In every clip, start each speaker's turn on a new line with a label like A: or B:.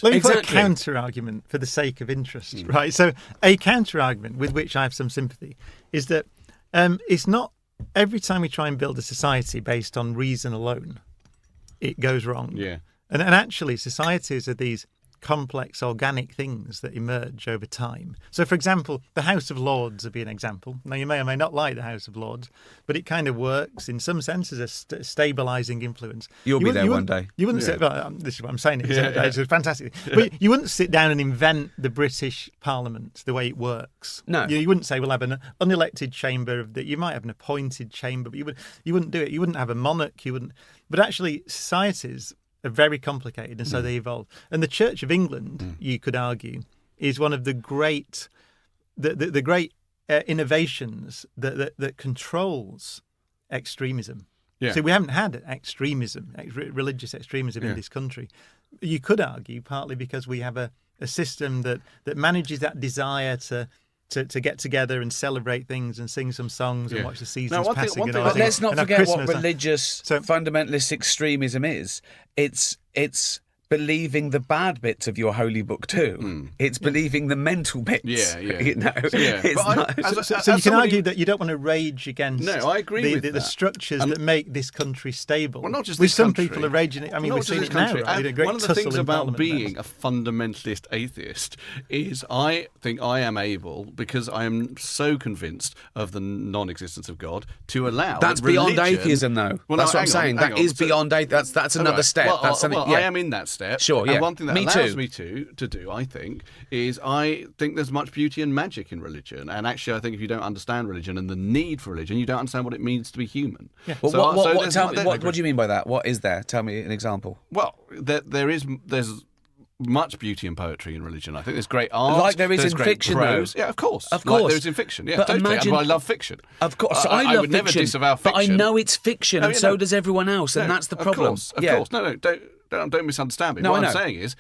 A: Let me put a counter-argument for the sake of interest, right? So a counter-argument with which I have some sympathy is that it's not every time we try and build a society based on reason alone, it goes wrong.
B: Yeah.
A: And actually, societies are these complex organic things that emerge over time. So, for example, the House of Lords would be an example. Now, you may or may not like the House of Lords, but it kind of works in some sense as a stabilising influence.
C: You'll be there one day.
A: You wouldn't sit. Well, this is what I'm saying. It's fantastic. But you wouldn't sit down and invent the British Parliament the way it works.
C: No,
A: you wouldn't say we'll have an unelected chamber of that. You might have an appointed chamber, but you wouldn't do it. You wouldn't have a monarch. You wouldn't. But actually, societies are very complicated, and so they evolve. And the Church of England, you could argue, is one of the great, the great innovations that controls extremism.
B: Yeah.
A: So we haven't had extremism, religious extremism in this country. You could argue partly because we have a system that manages that desire to get together and celebrate things and sing some songs and watch the seasons passing.
C: But let's not forget what religious fundamentalist extremism is. It's believing the bad bits of your holy book too. It's believing the mental bits.
B: Yeah.
C: You know,
A: so you can argue that you don't want to rage against.
B: No, I agree with
A: the structures that make this country stable.
B: Well, not just
A: with
B: this
A: some
B: country.
A: people are raging. I mean, we've seen it now. Right?
B: One of the things about being a fundamentalist atheist is I think I am able, because I am so convinced of the non-existence of God, to allow
C: that's
B: religion,
C: beyond atheism, though.
B: Well,
C: that's what I'm saying. That is beyond atheism. That's another step.
B: Well,
C: that's something.
B: I am in that step.
C: Sure, yeah.
B: And one thing that
C: Me
B: allows
C: too.
B: me to do, I think, is I think there's much beauty and magic in religion. And actually, I think if you don't understand religion and the need for religion, you don't understand what it means to be human.
C: Yeah. Well, what do you mean by that? What is there? Tell me an example.
B: Well, there's much beauty and poetry in religion. I think there's great art.
C: Like there is in fiction,
B: prose.
C: though.
B: Yeah, of course.
C: Of course.
B: Like there is in fiction. Yeah,
C: but
B: totally.
C: Imagine,
B: I love fiction.
C: Of course. I love
B: would
C: fiction.
B: never disavow fiction.
C: But I know it's fiction, and so does everyone else, and that's the problem.
B: Of course. No, don't misunderstand me.
C: No,
B: what I'm saying is,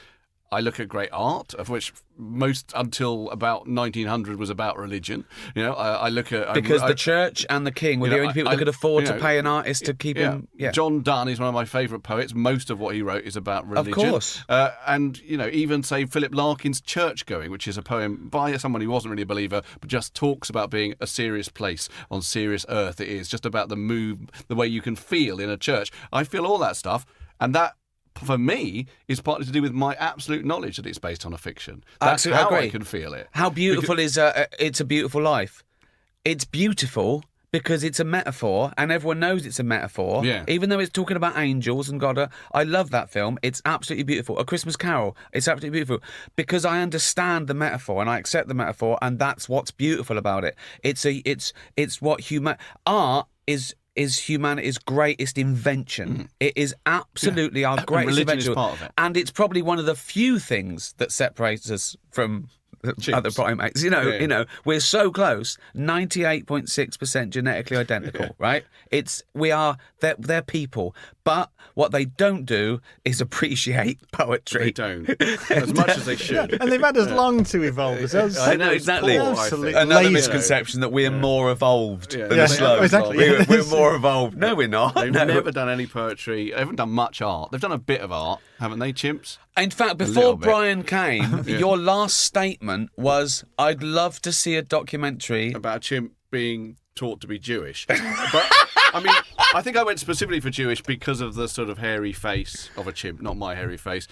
B: I look at great art, of which most until about 1900 was about religion. You know, I look at
C: because the church and the king were the only people that could afford to pay an artist to keep him. Yeah.
B: John Donne is one of my favourite poets. Most of what he wrote is about religion.
C: Of course.
B: And even say Philip Larkin's Church Going, which is a poem by someone who wasn't really a believer, but just talks about being a serious place on serious earth. It is just about the way you can feel in a church. I feel all that stuff, and that, for me, is partly to do with my absolute knowledge that it's based on a fiction. That's how I can feel it.
C: How beautiful is It's a Beautiful Life? It's beautiful because it's a metaphor, and everyone knows it's a metaphor.
B: Yeah.
C: Even though it's talking about angels and God. I love that film. It's absolutely beautiful. A Christmas Carol. It's absolutely beautiful because I understand the metaphor and I accept the metaphor, and that's what's beautiful about it. It's what art is humanity's greatest invention. It is absolutely our greatest
B: religion
C: invention.
B: Is part of it.
C: And it's probably one of the few things that separates us from other primates. You know, we're so close, 98.6% genetically identical, right? They're people. But what they don't do is appreciate poetry.
B: They don't. As much as they should.
A: And they've had us long to evolve.
C: I know, exactly. Another misconception that we are more evolved than the slums.
A: Exactly.
C: We're more evolved. No, we're not.
B: They've never done any poetry. They haven't done much art. They've done a bit of art, haven't they, chimps?
C: In fact, before Brian came, your last statement was, I'd love to see a documentary
B: about a chimp being taught to be Jewish. But, I mean, I think I went specifically for Jewish because of the sort of hairy face of a chimp, not my hairy face.